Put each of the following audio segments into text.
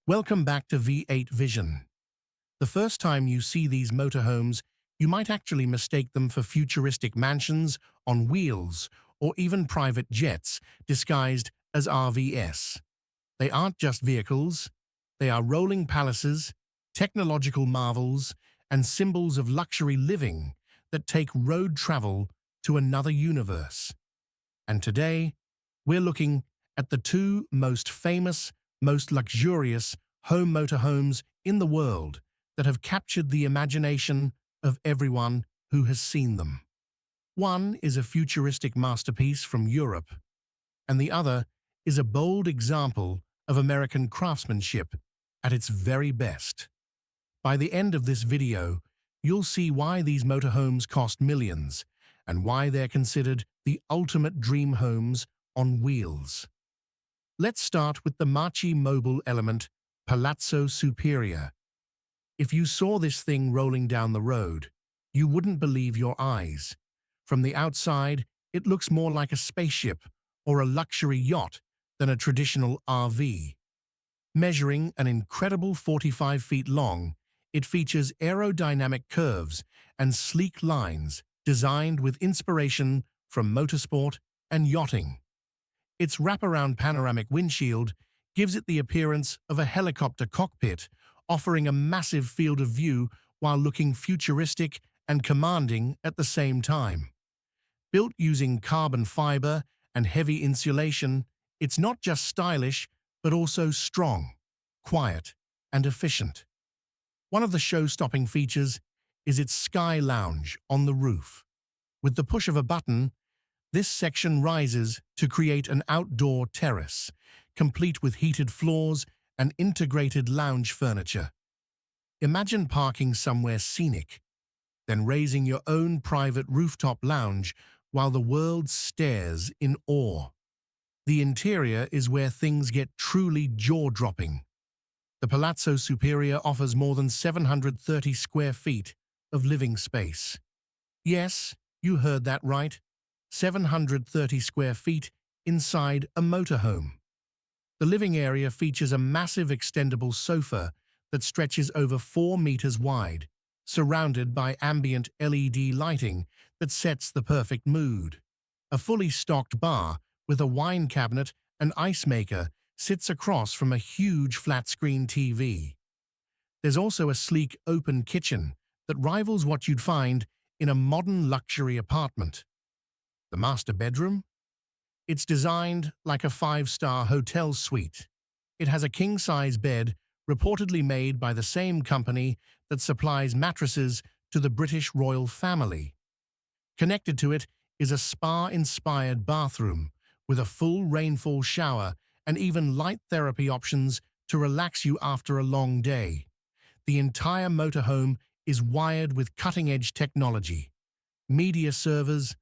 Welcome back to V8 Vision. The first time you see these motorhomes, you might actually mistake them for futuristic mansions on wheels or even private jets disguised as RVs. They aren't just vehicles, they are rolling palaces, technological marvels, and symbols of luxury living that take road travel to another universe. And today, we're looking at the two most famous, most luxurious home motorhomes in the world that have captured the imagination of everyone who has seen them. One is a futuristic masterpiece from Europe, and the other is a bold example of American craftsmanship at its very best. By the end of this video, you'll see why these motorhomes cost millions and why they're considered the ultimate dream homes on wheels. Let's start with the marquee mobile element Palazzo Superior. If you saw this thing rolling down the road, you wouldn't believe your eyes. From the outside, it looks more like a spaceship or a luxury yacht than a traditional RV. Measuring an incredible 45 feet long, it features aerodynamic curves and sleek lines designed with inspiration from motorsport and yachting. Its wraparound panoramic windshield gives it the appearance of a helicopter cockpit, offering a massive field of view while looking futuristic and commanding at the same time. Built using carbon fiber and heavy insulation, it's not just stylish, but also strong, quiet, and efficient. One of the show-stopping features is its sky lounge on the roof. With the push of a button, this section rises to create an outdoor terrace, complete with heated floors and integrated lounge furniture. Imagine parking somewhere scenic, then raising your own private rooftop lounge while the world stares in awe. The interior is where things get truly jaw-dropping. The Palazzo Superior offers more than 730 square feet of living space. Yes, you heard that right. 730 square feet inside a motorhome. The living area features a massive extendable sofa that stretches over 4 meters wide, surrounded by ambient LED lighting that sets the perfect mood. A fully stocked bar with a wine cabinet and ice maker sits across from a huge flat-screen TV. There's also a sleek open kitchen that rivals what you'd find in a modern luxury apartment. The master bedroom? It's designed like a 5-star hotel suite. It has a king-size bed reportedly made by the same company that supplies mattresses to the British royal family. Connected to it is a spa-inspired bathroom with a full rainfall shower and even light therapy options to relax you after a long day. The entire motorhome is wired with cutting-edge technology. Media servers,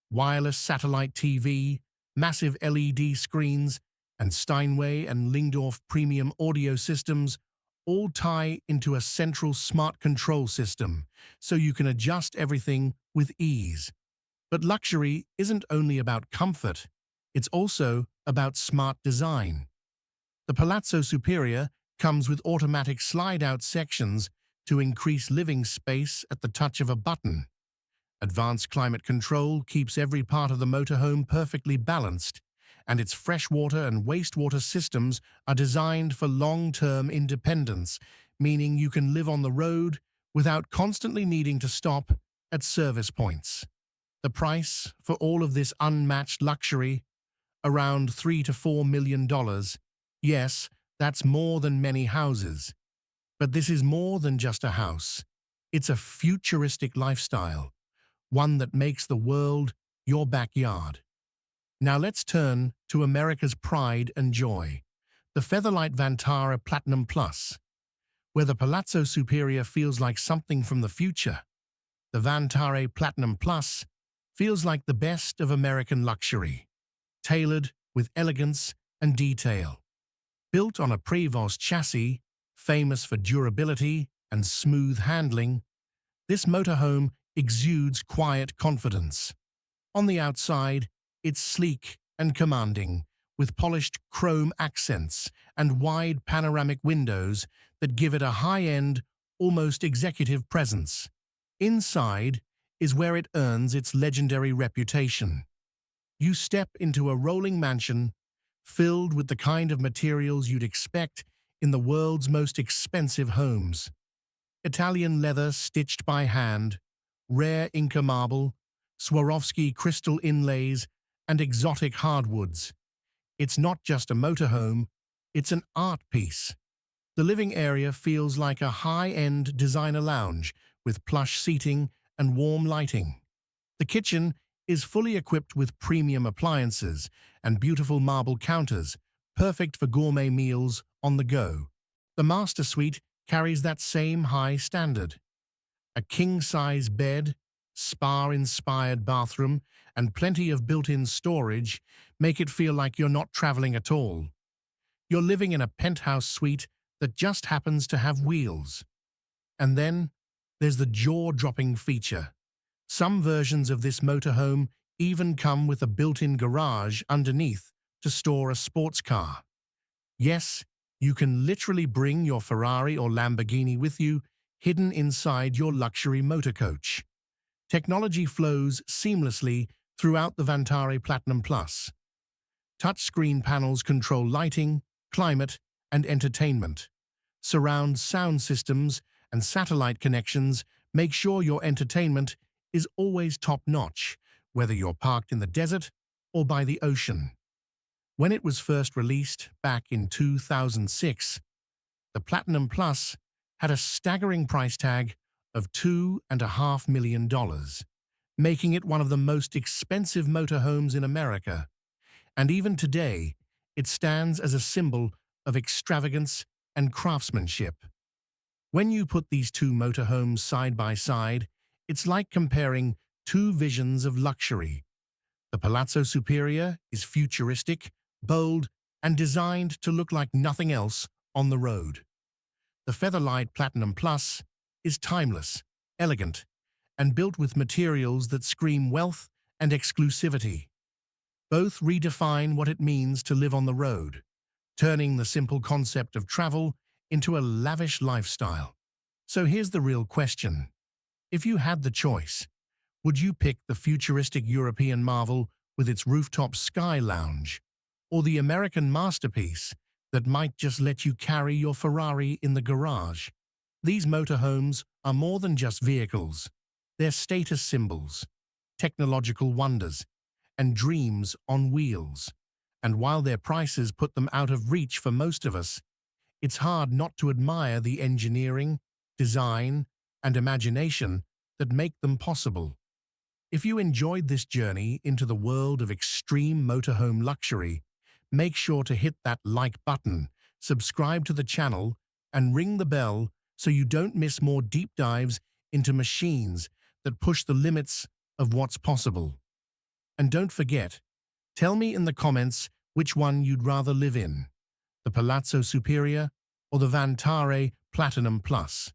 wireless satellite TV, massive LED screens, and Steinway and Lingdorf premium audio systems all tie into a central smart control system, so you can adjust everything with ease. But luxury isn't only about comfort, it's also about smart design. The Palazzo Superior comes with automatic slide-out sections to increase living space at the touch of a button. Advanced climate control keeps every part of the motorhome perfectly balanced, and its freshwater and wastewater systems are designed for long-term independence, meaning you can live on the road without constantly needing to stop at service points. The price for all of this unmatched luxury? Around $3 to $4 million. Yes, that's more than many houses. But this is more than just a house. It's a futuristic lifestyle, one that makes the world your backyard. Now let's turn to America's pride and joy, the featherlight Vantare Platinum Plus. Where the Palazzo Superior feels like something from the future, the Vantare Platinum Plus feels like the best of American luxury, tailored with elegance and detail. Built on a Prevost chassis, famous for durability and smooth handling, this motorhome exudes quiet confidence. On the outside, it's sleek and commanding, with polished chrome accents and wide panoramic windows that give it a high-end, almost executive presence. Inside is where it earns its legendary reputation. You step into a rolling mansion filled with the kind of materials you'd expect in the world's most expensive homes. Italian leather stitched by hand, rare Inca marble, Swarovski crystal inlays, and exotic hardwoods. It's not just a motorhome, it's an art piece. The living area feels like a high-end designer lounge with plush seating and warm lighting. The kitchen is fully equipped with premium appliances and beautiful marble counters, perfect for gourmet meals on the go. The master suite carries that same high standard. A king-size bed, spa-inspired bathroom, and plenty of built-in storage make it feel like you're not traveling at all. You're living in a penthouse suite that just happens to have wheels. And then there's the jaw-dropping feature. Some versions of this motorhome even come with a built-in garage underneath to store a sports car. Yes, you can literally bring your Ferrari or Lamborghini with you, hidden inside your luxury motor coach. Technology flows seamlessly throughout the Vantare Platinum Plus. Touchscreen panels control lighting, climate, and entertainment. Surround sound systems and satellite connections make sure your entertainment is always top-notch, whether you're parked in the desert or by the ocean. When it was first released back in 2006, the Platinum Plus had a staggering price tag of $2.5 million, making it one of the most expensive motorhomes in America. And even today, it stands as a symbol of extravagance and craftsmanship. When you put these two motorhomes side by side, it's like comparing two visions of luxury. The Palazzo Superior is futuristic, bold, and designed to look like nothing else on the road. The Featherlight Platinum Plus is timeless, elegant, and built with materials that scream wealth and exclusivity. Both redefine what it means to live on the road, turning the simple concept of travel into a lavish lifestyle. So here's the real question. If you had the choice, would you pick the futuristic European marvel with its rooftop sky lounge, or the American masterpiece that might just let you carry your Ferrari in the garage? These motorhomes are more than just vehicles. They're status symbols, technological wonders, and dreams on wheels. And while their prices put them out of reach for most of us, it's hard not to admire the engineering, design, and imagination that make them possible. If you enjoyed this journey into the world of extreme motorhome luxury, make sure to hit that like button, subscribe to the channel, and ring the bell so you don't miss more deep dives into machines that push the limits of what's possible. And don't forget, tell me in the comments which one you'd rather live in, the Palazzo Superior or the Vantare Platinum Plus.